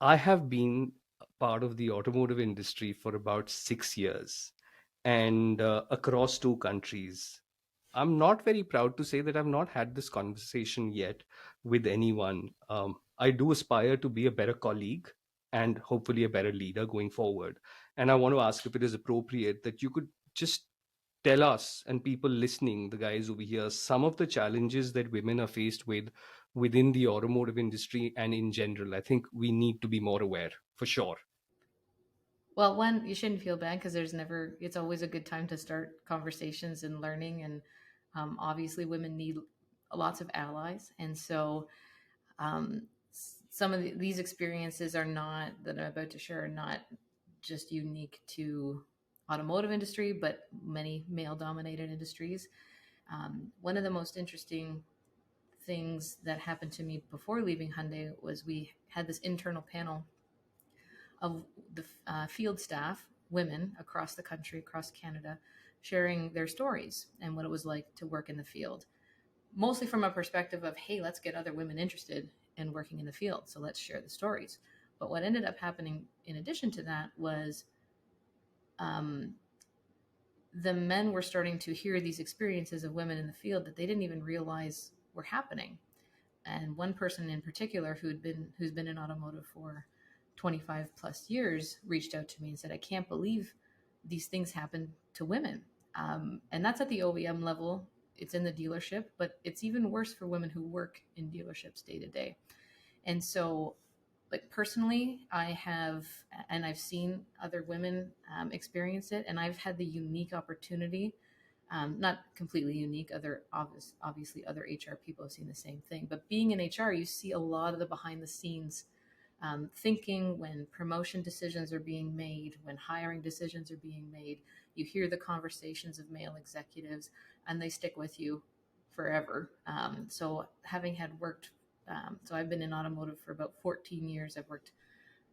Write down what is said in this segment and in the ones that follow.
I have been part of the automotive industry for about 6 years and across two countries. I'm not very proud to say that I've not had this conversation yet with anyone. I do aspire to be a better colleague and hopefully a better leader going forward. And I want to ask if it is appropriate that you could just tell us and people listening, the guys over here, some of the challenges that women are faced with within the automotive industry and in general. I think we need to be more aware for sure. Well, one, you shouldn't feel bad because it's always a good time to start conversations and learning. And obviously, women need lots of allies. And so, some of these experiences are not, that I'm about to share, are not just unique to automotive industry, but many male dominated industries. One of the most interesting things that happened to me before leaving Hyundai was we had this internal panel of the field staff, women across the country, across Canada, sharing their stories and what it was like to work in the field. Mostly from a perspective of, hey, let's get other women interested in working in the field. So let's share the stories. But what ended up happening in addition to that was um, the men were starting to hear these experiences of women in the field that they didn't even realize were happening. And one person in particular who's been in automotive for 25 plus years reached out to me and said, I can't believe these things happen to women. And that's at the OEM level. It's in the dealership, but it's even worse for women who work in dealerships day to day. And so, like, personally, I have, and I've seen other women experience it, and I've had the unique opportunity, not completely unique, obviously other HR people have seen the same thing, but being in HR, you see a lot of the behind the scenes thinking when promotion decisions are being made, when hiring decisions are being made. You hear the conversations of male executives, and they stick with you forever. So having had worked, so I've been in automotive for about 14 years. I've worked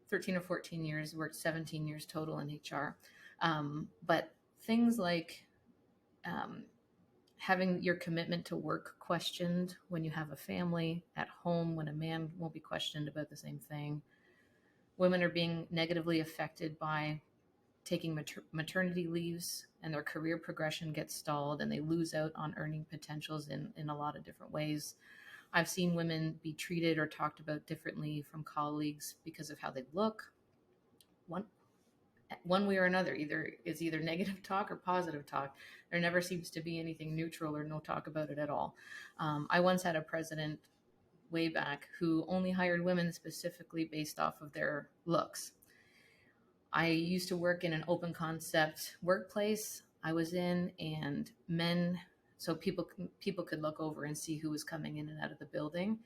13 or 14 years, worked 17 years total in HR. But things like um, having your commitment to work questioned when you have a family at home, when a man won't be questioned about the same thing. Women are being negatively affected by taking maternity leaves, and their career progression gets stalled and they lose out on earning potentials in a lot of different ways. I've seen women be treated or talked about differently from colleagues because of how they look. One one way or another, either negative talk or positive talk. There never seems to be anything neutral or no talk about it at all. I once had a president way back who only hired women specifically based off of their looks. I used to work in an open concept workplace I was in, and men, so people could look over and see who was coming in and out of the building,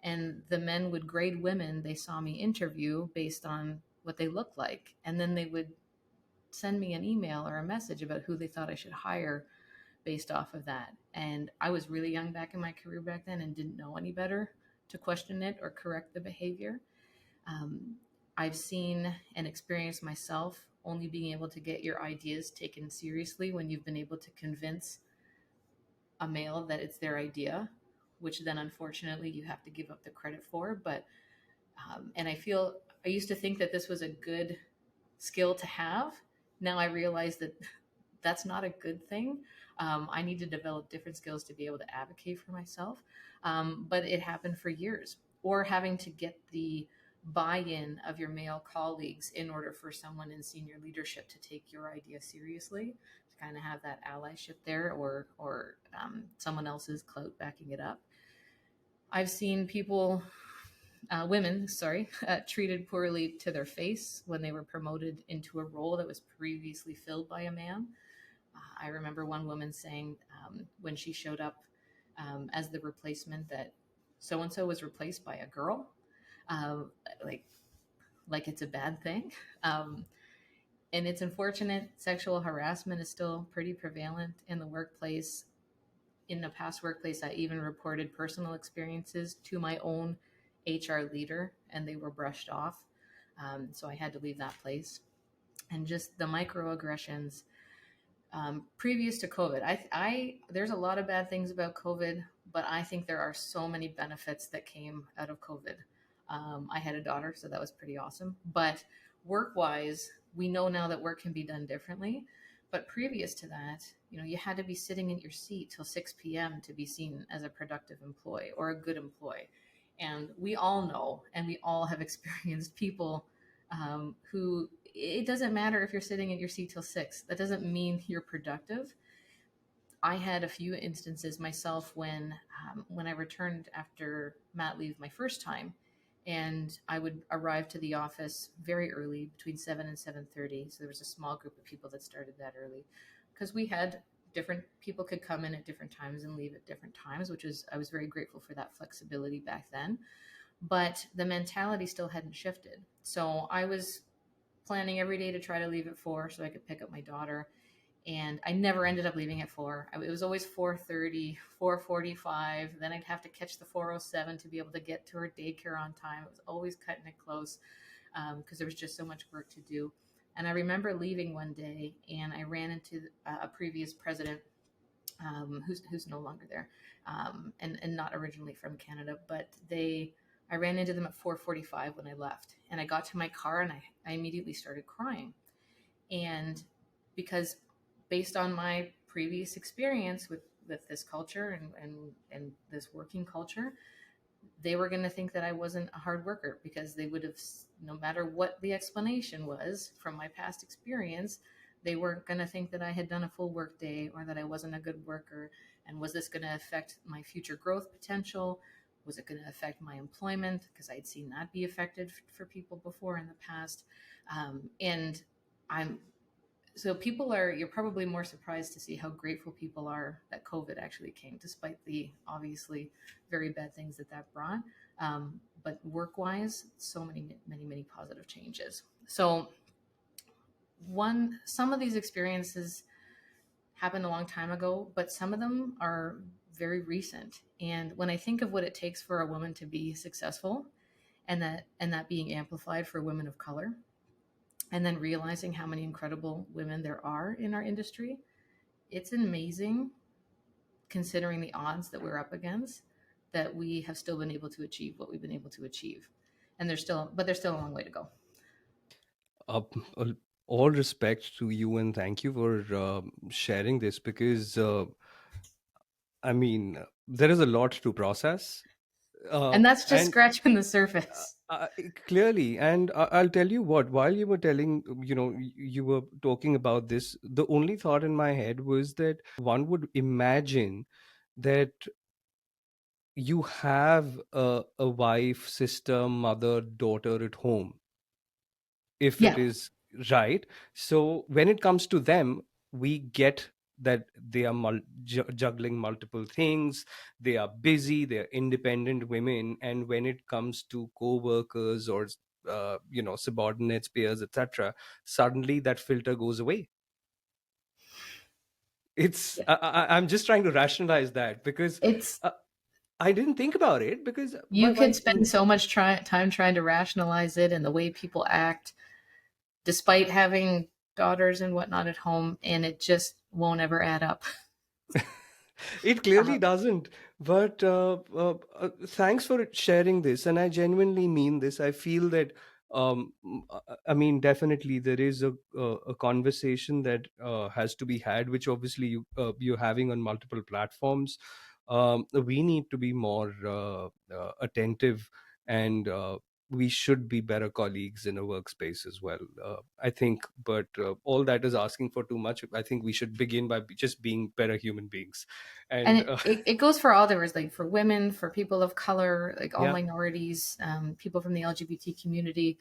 and the men would grade women they saw me interview based on what they looked like, and then they would send me an email or a message about who they thought I should hire based off of that. And I was really young back in my career back then and didn't know any better to question it or correct the behavior. Um, I've seen and experienced myself only being able to get your ideas taken seriously when you've been able to convince a male that it's their idea, which then unfortunately you have to give up the credit for. But, and I used to think that this was a good skill to have. Now I realize that that's not a good thing. I need to develop different skills to be able to advocate for myself. But it happened for years, or having to get the buy-in of your male colleagues in order for someone in senior leadership to take your idea seriously, to kind of have that allyship there, or someone else's clout backing it up. I've seen women, sorry, treated poorly to their face when they were promoted into a role that was previously filled by a man. I remember one woman saying when she showed up as the replacement that so and so was replaced by a girl, um, like like it's a bad thing. Um, and it's unfortunate. Sexual harassment is still pretty prevalent in the workplace. In a past workplace, I even reported personal experiences to my own HR leader, and they were brushed off. So I had to leave that place. And just the microaggressions previous to COVID. There's a lot of bad things about COVID, but I think there are so many benefits that came out of COVID. I had a daughter, so that was pretty awesome. But work wise, we know now that work can be done differently. But previous to that, you had to be sitting in your seat till 6 p.m. to be seen as a productive employee or a good employee. And we all know, and we all have experienced people who it doesn't matter if you're sitting in your seat till 6. That doesn't mean you're productive. I had a few instances myself when I returned after mat leave my first time, and I would arrive to the office very early, between 7 and 7:30. So there was a small group of people that started that early, because we had different people could come in at different times and leave at different times, which is I was very grateful for that flexibility back then. But the mentality still hadn't shifted. So I was planning every day to try to leave at 4 so I could pick up my daughter, and I never ended up leaving at 4. It was always 4:30, 4:45. Then I'd have to catch the 4:07 to be able to get to her daycare on time. It was always cutting it close because there was just so much work to do. And I remember leaving one day, and I ran into a previous president who's no longer there, and not originally from Canada, but I ran into them at 4:45 when I left, and I got to my car and I immediately started crying, and because based on my previous experience with this culture and this working culture, they were going to think that I wasn't a hard worker, because they would have, no matter what the explanation was from my past experience, they weren't going to think that I had done a full work day or that I wasn't a good worker. And was this going to affect my future growth potential? Was it going to affect my employment? Because I'd seen that be affected for people before in the past. And I'm so people are you're probably more surprised to see how grateful people are that COVID actually came, despite the obviously very bad things that brought. But work wise, so many positive changes. So some of these experiences happened a long time ago, but some of them are very recent. And when I think of what it takes for a woman to be successful, and that being amplified for women of color, and then realizing how many incredible women there are in our industry, it's amazing, considering the odds that we're up against, that we have still been able to achieve what we've been able to achieve. And there's still a long way to go. Uh, all all respect to you, and thank you for sharing this, because there is a lot to process, And that's just and scratching the uh, surface. uh, clearly. And I'll tell you what, while you were telling, you were talking about this, the only thought in my head was that one would imagine that you have a wife, sister, mother, daughter at home, if it Yeah. is right. So when it comes to them, we get that they are juggling multiple things, they are busy, they're independent women, and when it comes to co-workers or subordinates, peers, etc., suddenly that filter goes away. Yeah. I'm just trying to rationalize that, because It's uh, I didn't think about it, because You could spend so much time trying to rationalize it and the way people act despite having daughters and whatnot at home, and it just won't ever add up. it clearly Uh, doesn't. But thanks for sharing this. And I genuinely mean this. I feel that, definitely there is a conversation that has to be had, which obviously you're having on multiple platforms. We need to be more attentive, and we should be better colleagues in a workspace as well, I think. But all that is asking for too much. I think we should begin by just being better human beings. and And it goes for all others, like for women, for people of color, like all yeah, minorities, people from the LGBT community.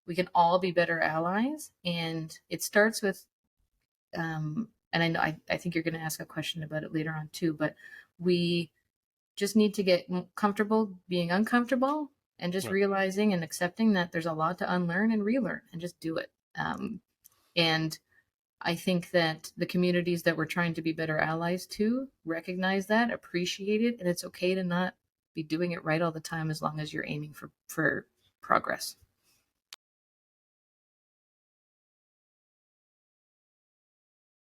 We can all be better allies, and it starts with. And I know I think you're going to ask a question about it later on too, but we just need to get comfortable being uncomfortable, and just right. realizing and accepting that there's a lot to unlearn and relearn, and just do it. And I think that the communities that we're trying to be better allies to recognize that, appreciate it, and it's okay to not be doing it right all the time, as long as you're aiming for progress.